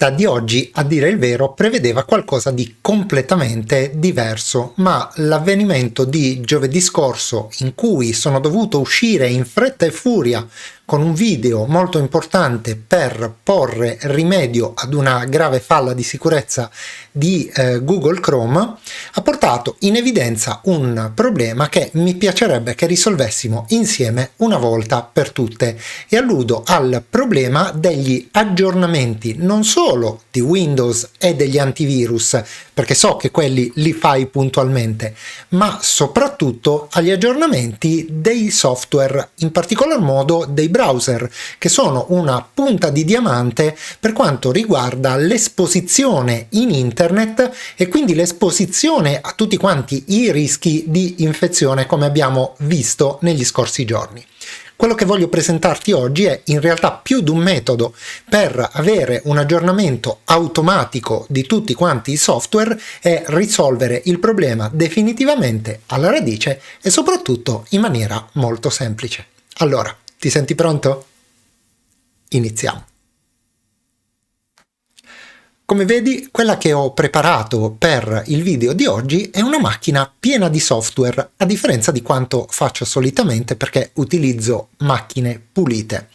puntata di oggi, a dire il vero, prevedeva qualcosa di completamente diverso, ma l'avvenimento di giovedì scorso, in cui sono dovuto uscire in fretta e furia con un video molto importante per porre rimedio ad una grave falla di sicurezza di Google Chrome, ha portato in evidenza un problema che mi piacerebbe che risolvessimo insieme una volta per tutte, e alludo al problema degli aggiornamenti non solo di Windows e degli antivirus, perché so che quelli li fai puntualmente, ma soprattutto agli aggiornamenti dei software, in particolar modo dei browser, che sono una punta di diamante per quanto riguarda l'esposizione in internet e quindi l'esposizione a tutti quanti i rischi di infezione, come abbiamo visto negli scorsi giorni. Quello che voglio presentarti oggi è in realtà più di un metodo per avere un aggiornamento automatico di tutti quanti i software e risolvere il problema definitivamente alla radice e soprattutto in maniera molto semplice. Allora, ti senti pronto? Iniziamo. Come vedi, quella che ho preparato per il video di oggi è una macchina piena di software, a differenza di quanto faccio solitamente perché utilizzo macchine pulite.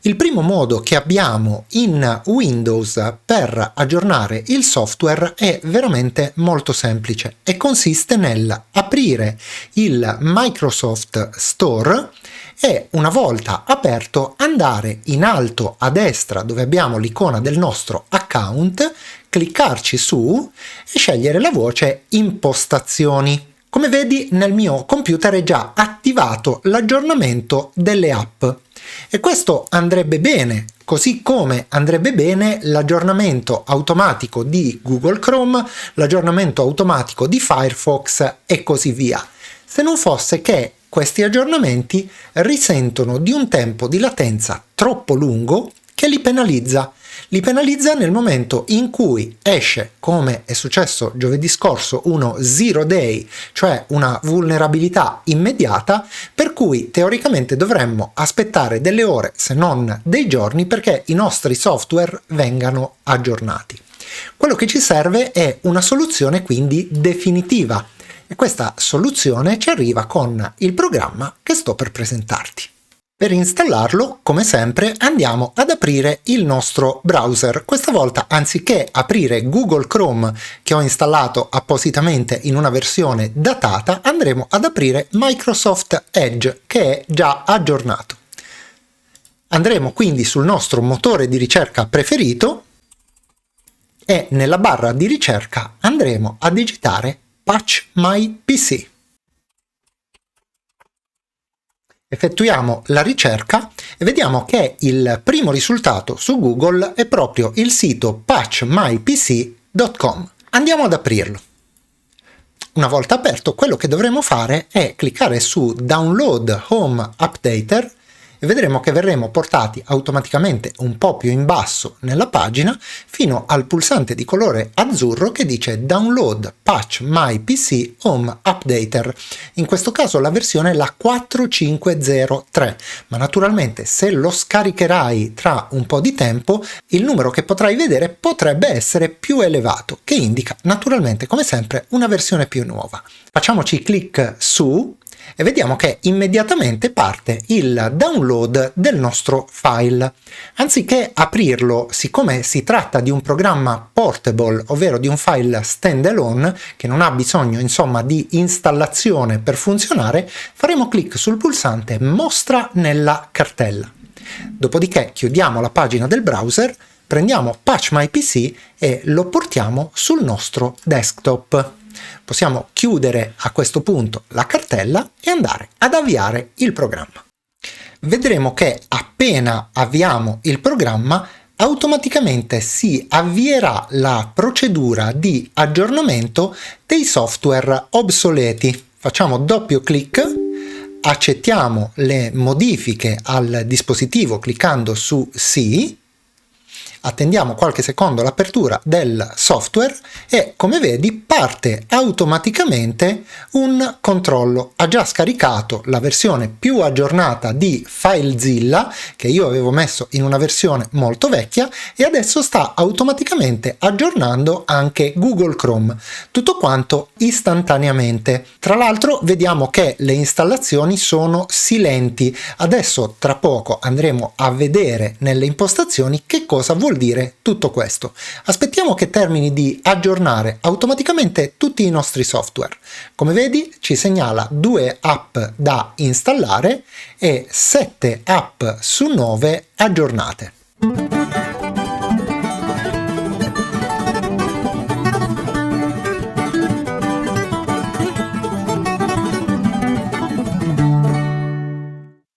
Il primo modo che abbiamo in Windows per aggiornare il software è veramente molto semplice e consiste nel aprire il Microsoft Store e una volta aperto andare in alto a destra dove abbiamo l'icona del nostro account, cliccarci su e scegliere la voce Impostazioni. Come vedi, nel mio computer è già attivato l'aggiornamento delle app e questo andrebbe bene, così come andrebbe bene l'aggiornamento automatico di Google Chrome, l'aggiornamento automatico di Firefox e così via. Se non fosse che questi aggiornamenti risentono di un tempo di latenza troppo lungo che li penalizza. Li penalizza nel momento in cui esce, come è successo giovedì scorso, uno zero day, cioè una vulnerabilità immediata, per cui teoricamente dovremmo aspettare delle ore, se non dei giorni, perché i nostri software vengano aggiornati. Quello che ci serve è una soluzione quindi definitiva, e questa soluzione ci arriva con il programma che sto per presentarti. Per installarlo, come sempre, andiamo ad aprire il nostro browser. Questa volta, anziché aprire Google Chrome, che ho installato appositamente in una versione datata, andremo ad aprire Microsoft Edge, che è già aggiornato. Andremo quindi sul nostro motore di ricerca preferito e nella barra di ricerca andremo a digitare Patch My PC. Effettuiamo la ricerca e vediamo che il primo risultato su Google è proprio il sito patchmypc.com. Andiamo ad aprirlo. Una volta aperto, quello che dovremo fare è cliccare su Download Home Updater e vedremo che verremo portati automaticamente un po' più in basso nella pagina fino al pulsante di colore azzurro che dice Download Patch My PC Home Updater. In questo caso la versione è la 4503, ma naturalmente se lo scaricherai tra un po' di tempo il numero che potrai vedere potrebbe essere più elevato, che indica naturalmente come sempre una versione più nuova. Facciamoci clic su e vediamo che immediatamente parte il download del nostro file. Anziché aprirlo, siccome si tratta di un programma portable, ovvero di un file standalone che non ha bisogno insomma di installazione per funzionare, faremo clic sul pulsante Mostra nella cartella. Dopodiché chiudiamo la pagina del browser, prendiamo Patch My PC e lo portiamo sul nostro desktop. Possiamo chiudere a questo punto la cartella e andare ad avviare il programma. Vedremo che appena avviamo il programma automaticamente si avvierà la procedura di aggiornamento dei software obsoleti. Facciamo doppio clic, accettiamo le modifiche al dispositivo cliccando su sì Attendiamo qualche secondo l'apertura del software e, come vedi, parte automaticamente un controllo. Ha già scaricato la versione più aggiornata di FileZilla, che io avevo messo in una versione molto vecchia, e adesso sta automaticamente aggiornando anche Google Chrome. Tutto quanto istantaneamente. Tra l'altro vediamo che le installazioni sono silenti. Adesso tra poco andremo a vedere nelle impostazioni che cosa vuol dire tutto questo. Aspettiamo che termini di aggiornare automaticamente tutti i nostri software. Come vedi ci segnala 2 app da installare e 7 app su 9 aggiornate.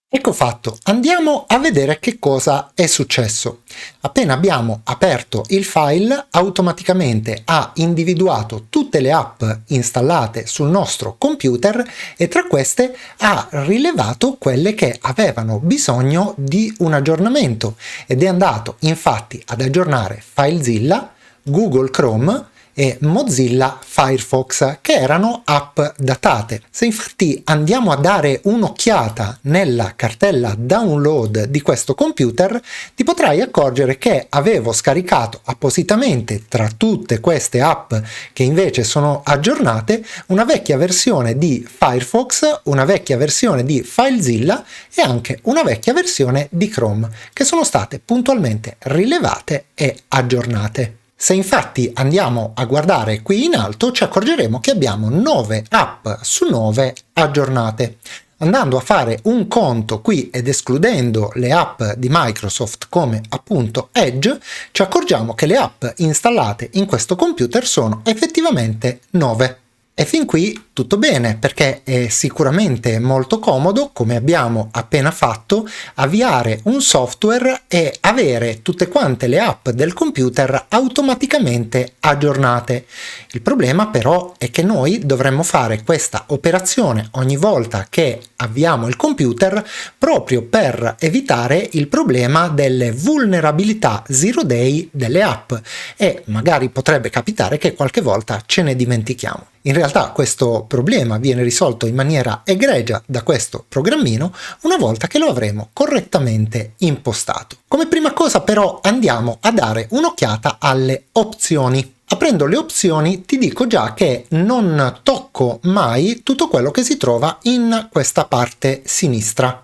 Ecco fatto, andiamo a vedere che cosa è successo. Appena abbiamo aperto il file, automaticamente ha individuato tutte le app installate sul nostro computer e tra queste ha rilevato quelle che avevano bisogno di un aggiornamento ed è andato infatti ad aggiornare FileZilla, Google Chrome e Mozilla Firefox, che erano app datate. Se infatti andiamo a dare un'occhiata nella cartella download di questo computer, ti potrai accorgere che avevo scaricato appositamente tra tutte queste app che invece sono aggiornate una vecchia versione di Firefox, una vecchia versione di FileZilla e anche una vecchia versione di Chrome, che sono state puntualmente rilevate e aggiornate. Se infatti andiamo a guardare qui in alto ci accorgeremo che abbiamo 9 app su 9 aggiornate. Andando a fare un conto qui ed escludendo le app di Microsoft come appunto Edge, ci accorgiamo che le app installate in questo computer sono effettivamente 9. E fin qui tutto bene, perché è sicuramente molto comodo, come abbiamo appena fatto, avviare un software e avere tutte quante le app del computer automaticamente aggiornate. Il problema però è che noi dovremmo fare questa operazione ogni volta che avviamo il computer proprio per evitare il problema delle vulnerabilità zero day delle app e magari potrebbe capitare che qualche volta ce ne dimentichiamo. In realtà questo problema viene risolto in maniera egregia da questo programmino una volta che lo avremo correttamente impostato. Come prima cosa però andiamo a dare un'occhiata alle opzioni. Aprendo le opzioni ti dico già che non tocco mai tutto quello che si trova in questa parte sinistra.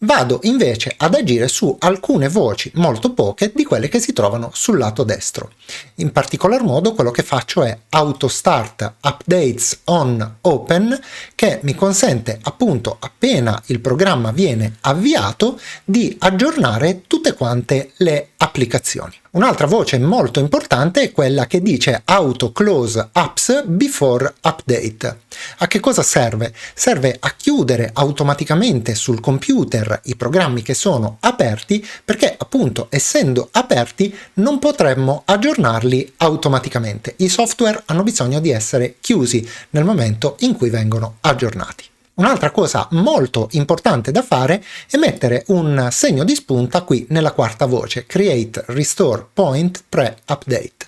Vado invece ad agire su alcune voci, molto poche, di quelle che si trovano sul lato destro. In particolar modo quello che faccio è Auto Start Updates on Open, che mi consente appunto appena il programma viene avviato di aggiornare tutte quante le applicazioni. Un'altra voce molto importante è quella che dice Auto Close Apps Before Update. A che cosa serve? Serve a chiudere automaticamente sul computer i programmi che sono aperti, perché appunto essendo aperti non potremmo aggiornarli automaticamente. I software hanno bisogno di essere chiusi nel momento in cui vengono aggiornati. Un'altra cosa molto importante da fare è mettere un segno di spunta qui nella quarta voce, Create Restore Point Pre-Update.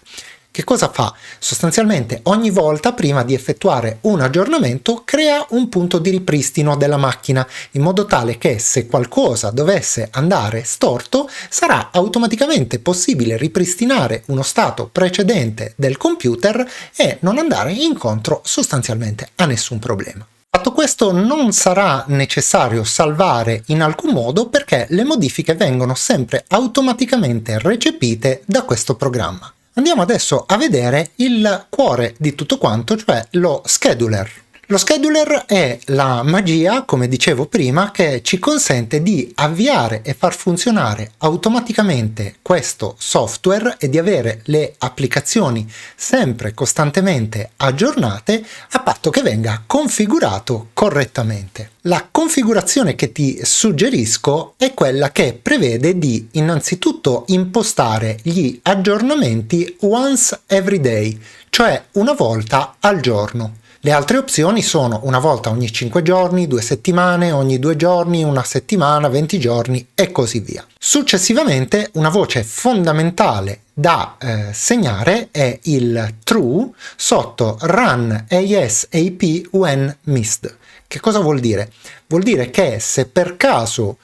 Che cosa fa? Sostanzialmente ogni volta prima di effettuare un aggiornamento crea un punto di ripristino della macchina, in modo tale che se qualcosa dovesse andare storto sarà automaticamente possibile ripristinare uno stato precedente del computer e non andare incontro sostanzialmente a nessun problema. Fatto questo, non sarà necessario salvare in alcun modo perché le modifiche vengono sempre automaticamente recepite da questo programma. Andiamo adesso a vedere il cuore di tutto quanto, cioè lo scheduler. Lo scheduler è la magia, come dicevo prima, che ci consente di avviare e far funzionare automaticamente questo software e di avere le applicazioni sempre costantemente aggiornate a patto che venga configurato correttamente. La configurazione che ti suggerisco è quella che prevede di innanzitutto impostare gli aggiornamenti once every day, cioè una volta al giorno. Le altre opzioni sono una volta ogni 5 giorni, 2 settimane, ogni 2 giorni, una settimana, 20 giorni e così via. Successivamente una voce fondamentale da segnare è il true sotto run ASAP when missed. Che cosa vuol dire? Vuol dire che se per caso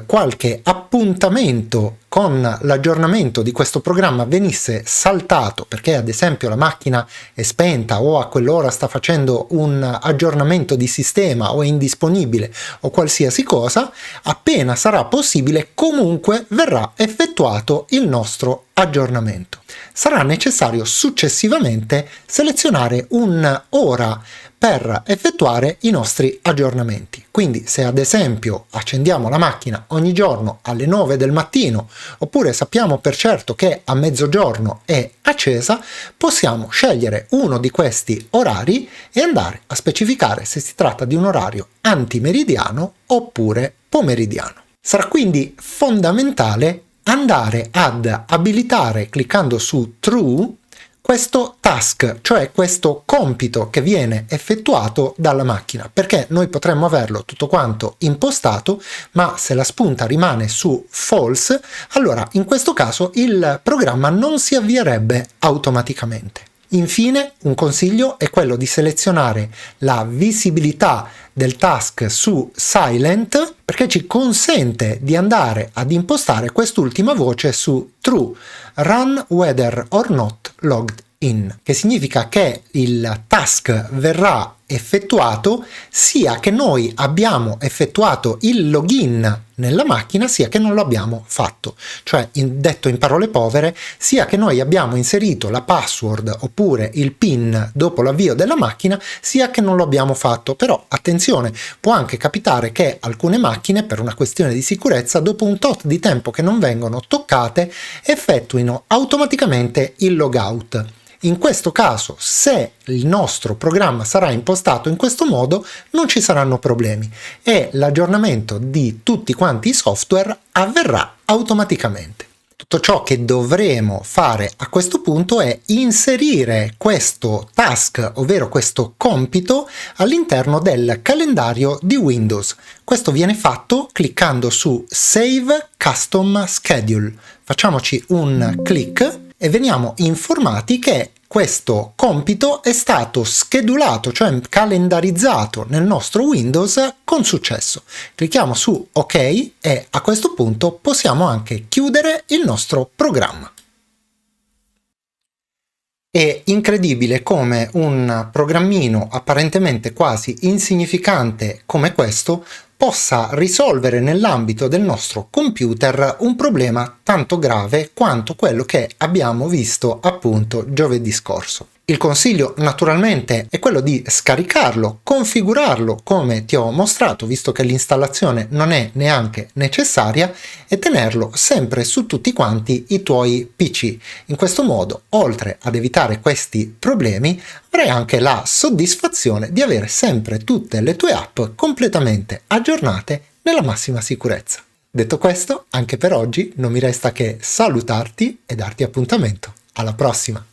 qualche appuntamento con l'aggiornamento di questo programma venisse saltato perché ad esempio la macchina è spenta o a quell'ora sta facendo un aggiornamento di sistema o è indisponibile o qualsiasi cosa, appena sarà possibile comunque verrà effettuato il nostro aggiornamento. Sarà necessario successivamente selezionare un'ora per effettuare i nostri aggiornamenti. Quindi se ad esempio accendiamo la macchina ogni giorno alle 9 del mattino oppure sappiamo per certo che a mezzogiorno è accesa, possiamo scegliere uno di questi orari e andare a specificare se si tratta di un orario antimeridiano oppure pomeridiano. Sarà quindi fondamentale andare ad abilitare, cliccando su True, questo task, cioè questo compito che viene effettuato dalla macchina, perché noi potremmo averlo tutto quanto impostato, ma se la spunta rimane su false, allora in questo caso il programma non si avvierebbe automaticamente. Infine, un consiglio è quello di selezionare la visibilità del task su Silent, perché ci consente di andare ad impostare quest'ultima voce su True, Run Whether or Not Logged In, che significa che il task verrà effettuato sia che noi abbiamo effettuato il login nella macchina sia che non lo abbiamo fatto, cioè detto in parole povere, sia che noi abbiamo inserito la password oppure il PIN dopo l'avvio della macchina sia che non lo abbiamo fatto. Però attenzione, può anche capitare che alcune macchine per una questione di sicurezza dopo un tot di tempo che non vengono toccate effettuino automaticamente il logout. In questo caso, se il nostro programma sarà impostato in questo modo, non ci saranno problemi e l'aggiornamento di tutti quanti i software avverrà automaticamente. Tutto ciò che dovremo fare a questo punto è inserire questo task, ovvero questo compito, all'interno del calendario di Windows. Questo viene fatto cliccando su Save Custom Schedule. Facciamoci un clic e veniamo informati che questo compito è stato schedulato, cioè calendarizzato nel nostro Windows con successo. Clicchiamo su OK e a questo punto possiamo anche chiudere il nostro programma. È incredibile come un programmino apparentemente quasi insignificante come questo possa risolvere nell'ambito del nostro computer un problema tanto grave quanto quello che abbiamo visto appunto giovedì scorso. Il consiglio naturalmente è quello di scaricarlo, configurarlo come ti ho mostrato, visto che l'installazione non è neanche necessaria, e tenerlo sempre su tutti quanti i tuoi PC. In questo modo, oltre ad evitare questi problemi, avrai anche la soddisfazione di avere sempre tutte le tue app completamente aggiornate nella massima sicurezza. Detto questo, anche per oggi non mi resta che salutarti e darti appuntamento. Alla prossima!